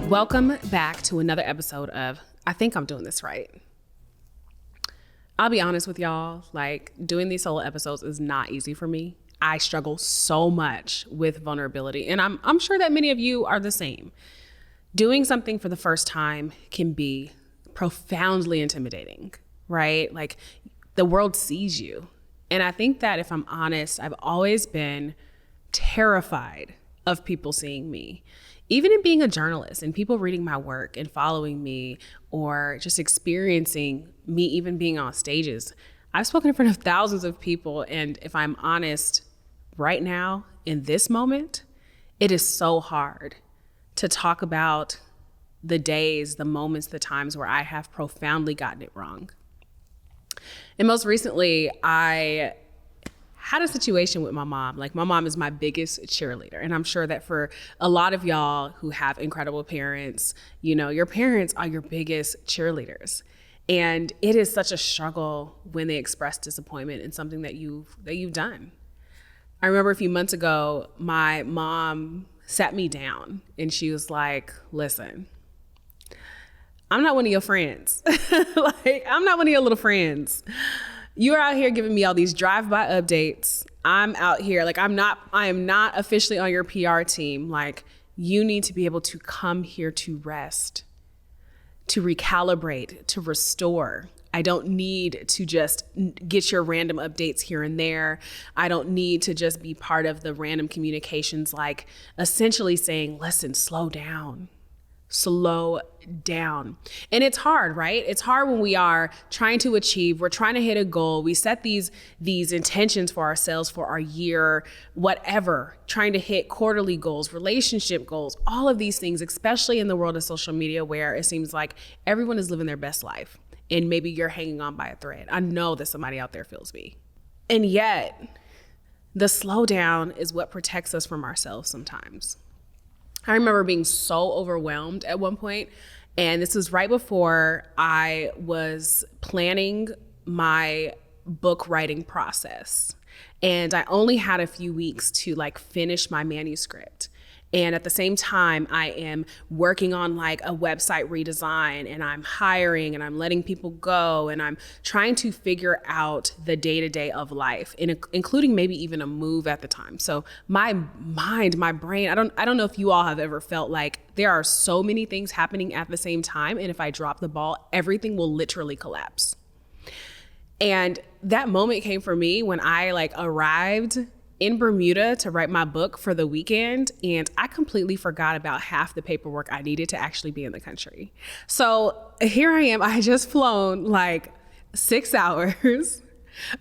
Welcome back to another episode of I Think I'm Doing This Right. I'll be honest with y'all, like doing these solo episodes is not easy for me. I struggle so much with vulnerability, and I'm sure that many of you are the same. Doing something for the first time can be profoundly intimidating, right? Like the world sees you. And I think that if I'm honest, I've always been terrified of people seeing me. Even in being a journalist and people reading my work and following me or just experiencing me even being on stages, I've spoken in front of thousands of people. And if I'm honest, right now, in this moment, it is so hard to talk about the days, the moments, the times where I have profoundly gotten it wrong. And most recently, I had a situation with my mom. Like my mom is my biggest cheerleader. And I'm sure that for a lot of y'all who have incredible parents, you know, your parents are your biggest cheerleaders. And it is such a struggle when they express disappointment in something that you've done. I remember a few months ago, my mom sat me down and she was like, listen, I'm not one of your friends. I'm not one of your little friends. You are out here giving me all these drive-by updates. I'm out here, I am not officially on your PR team. Like, you need to be able to come here to rest, to recalibrate, to restore. I don't need to just get your random updates here and there. I don't need to just be part of the random communications, like essentially saying, listen, slow down. Slow down. And it's hard, right? It's hard when we are trying to achieve, we're trying to hit a goal. We set these intentions for ourselves for our year, whatever, trying to hit quarterly goals, relationship goals, all of these things, especially in the world of social media where it seems like everyone is living their best life and maybe you're hanging on by a thread. I know that somebody out there feels me. And yet the slowdown is what protects us from ourselves sometimes. I remember being so overwhelmed at one point, and this was right before I was planning my book writing process. And I only had a few weeks to finish my manuscript. And at the same time, I am working on a website redesign, and I'm hiring and I'm letting people go, and I'm trying to figure out the day-to-day of life, including maybe even a move at the time. So my mind, my brain, I don't know if you all have ever felt like there are so many things happening at the same time, and if I drop the ball, everything will literally collapse. And that moment came for me when I arrived in Bermuda to write my book for the weekend, and I completely forgot about half the paperwork I needed to actually be in the country. So here I am, I had just flown 6 hours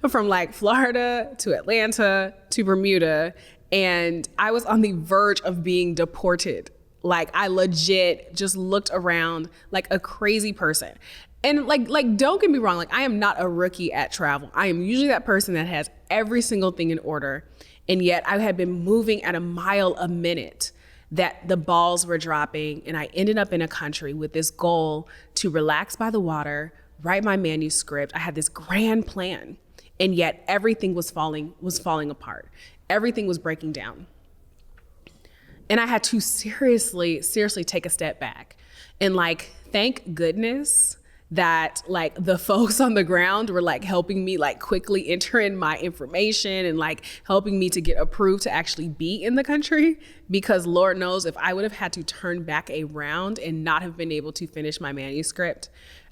from Florida to Atlanta to Bermuda, and I was on the verge of being deported. I legit just looked around like a crazy person. And don't get me wrong, I am not a rookie at travel. I am usually that person that has every single thing in order. And yet I had been moving at a mile a minute that the balls were dropping. And I ended up in a country with this goal to relax by the water, write my manuscript. I had this grand plan. And yet everything was falling apart. Everything was breaking down. And I had to seriously take a step back. And thank goodness that the folks on the ground were helping me quickly enter in my information and helping me to get approved to actually be in the country, because Lord knows if I would have had to turn back around and not have been able to finish my manuscript,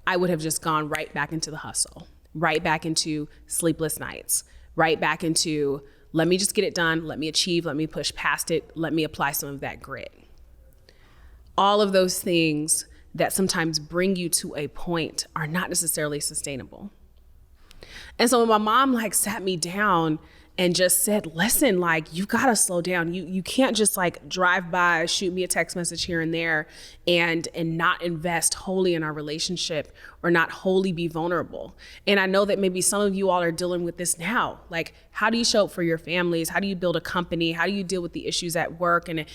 I would have just gone right back into the hustle, right back into sleepless nights, right back into let me just get it done, let me achieve, let me push past it, let me apply some of that grit. All of those things that sometimes bring you to a point are not necessarily sustainable. And so when my mom sat me down and just said, listen, you gotta slow down. You can't just drive by, shoot me a text message here and there and not invest wholly in our relationship or not wholly be vulnerable. And I know that maybe some of you all are dealing with this now. How do you show up for your families? How do you build a company? How do you deal with the issues at work and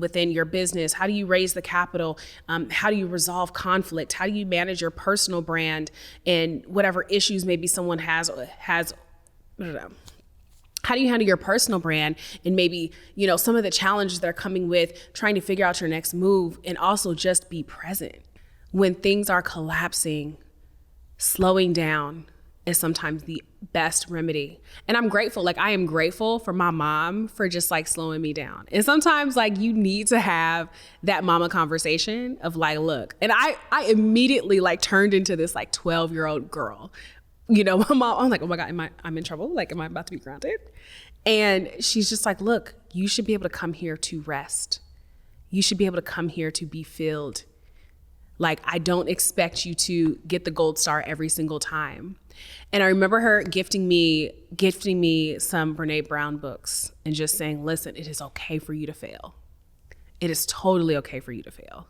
within your business? How do you raise the capital? How do you resolve conflict? How do you manage your personal brand and whatever issues maybe someone has, I don't know. How do you handle your personal brand and maybe, some of the challenges that are coming with trying to figure out your next move, and also just be present when things are collapsing? Slowing down is sometimes the best remedy. And I'm grateful. I am grateful for my mom for just slowing me down. And sometimes you need to have that mama conversation of look. And I immediately turned into this 12-year-old girl. My mom, I'm like, oh my God, I'm in trouble? Am I about to be grounded? And she's just look, you should be able to come here to rest. You should be able to come here to be filled. I don't expect you to get the gold star every single time. And I remember her gifting me some Brene Brown books and just saying, listen, it is okay for you to fail. It is totally okay for you to fail.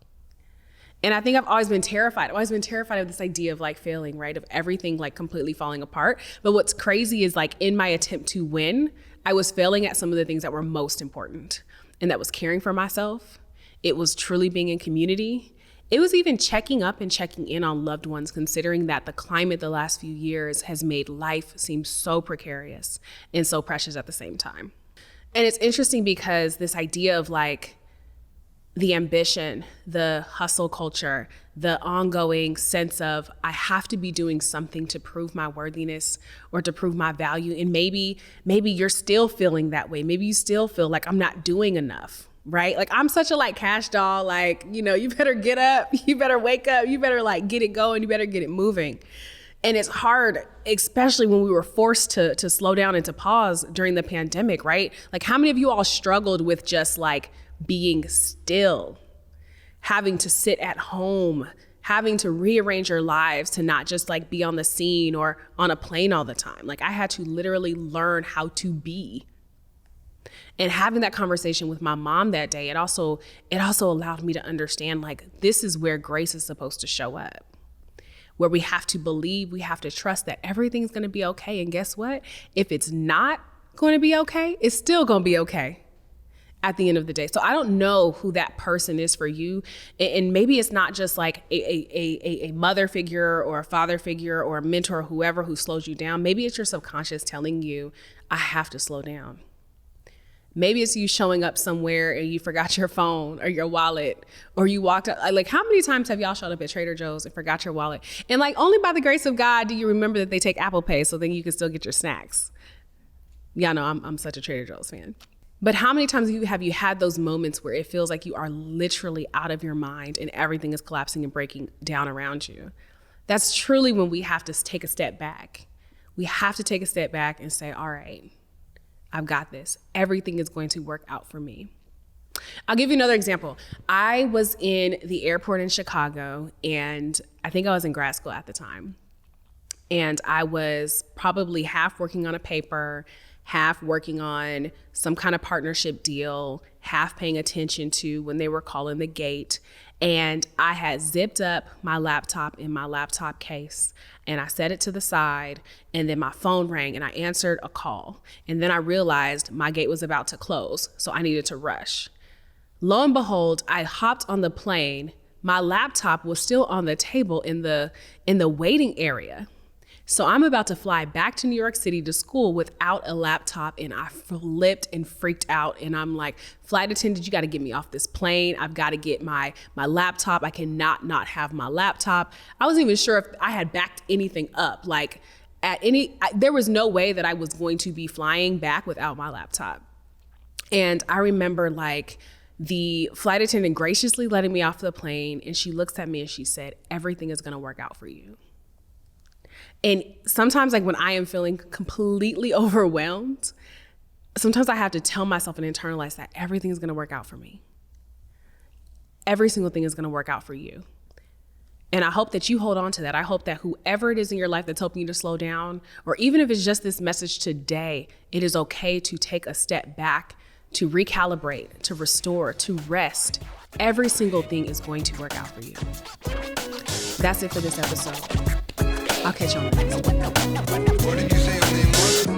And I think I've always been terrified. I've always been terrified of this idea of failing, right? Of everything completely falling apart. But what's crazy is in my attempt to win, I was failing at some of the things that were most important. And that was caring for myself. It was truly being in community. It was even checking up and checking in on loved ones, considering that the climate the last few years has made life seem so precarious and so precious at the same time. And it's interesting because this idea of the ambition, the hustle culture, the ongoing sense of I have to be doing something to prove my worthiness or to prove my value. And maybe you're still feeling that way. Maybe you still feel like I'm not doing enough, right? I'm such a cash doll, you better get up, you better wake up, you better get it going, you better get it moving. And it's hard, especially when we were forced to slow down and to pause during the pandemic, right? How many of you all struggled with just being still, having to sit at home, having to rearrange your lives to not just be on the scene or on a plane all the time? I had to literally learn how to be. And having that conversation with my mom that day, it also allowed me to understand this is where grace is supposed to show up, where we have to believe, we have to trust that everything's going to be okay. And guess what? If it's not going to be okay, it's still going to be okay at the end of the day. So I don't know who that person is for you. And maybe it's not just a mother figure or a father figure or a mentor or whoever who slows you down. Maybe it's your subconscious telling you, I have to slow down. Maybe it's you showing up somewhere and you forgot your phone or your wallet, or you walked up. How many times have y'all showed up at Trader Joe's and forgot your wallet? And only by the grace of God do you remember that they take Apple Pay, so then you can still get your snacks. Y'all know I'm such a Trader Joe's fan. But how many times have you had those moments where it feels like you are literally out of your mind and everything is collapsing and breaking down around you? That's truly when we have to take a step back. We have to take a step back and say, all right, I've got this. Everything is going to work out for me. I'll give you another example. I was in the airport in Chicago, and I think I was in grad school at the time. And I was probably half working on a paper, half working on some kind of partnership deal, half paying attention to when they were calling the gate. And I had zipped up my laptop in my laptop case, and I set it to the side, and then my phone rang and I answered a call. And then I realized my gate was about to close, so I needed to rush. Lo and behold, I hopped on the plane. My laptop was still on the table in the waiting area. So I'm about to fly back to New York City to school without a laptop, and I flipped and freaked out. And I'm like, flight attendant, you got to get me off this plane. I've got to get my laptop. I cannot not have my laptop. I wasn't even sure if I had backed anything up. There was no way that I was going to be flying back without my laptop. And I remember the flight attendant graciously letting me off the plane, and she looks at me and she said, everything is going to work out for you. And sometimes when I am feeling completely overwhelmed, sometimes I have to tell myself and internalize that everything is going to work out for me. Every single thing is going to work out for you. And I hope that you hold on to that. I hope that whoever it is in your life that's helping you to slow down, or even if it's just this message today, it is okay to take a step back, to recalibrate, to restore, to rest. Every single thing is going to work out for you. That's it for this episode. I'll catch you on the next one. What did you say your name was?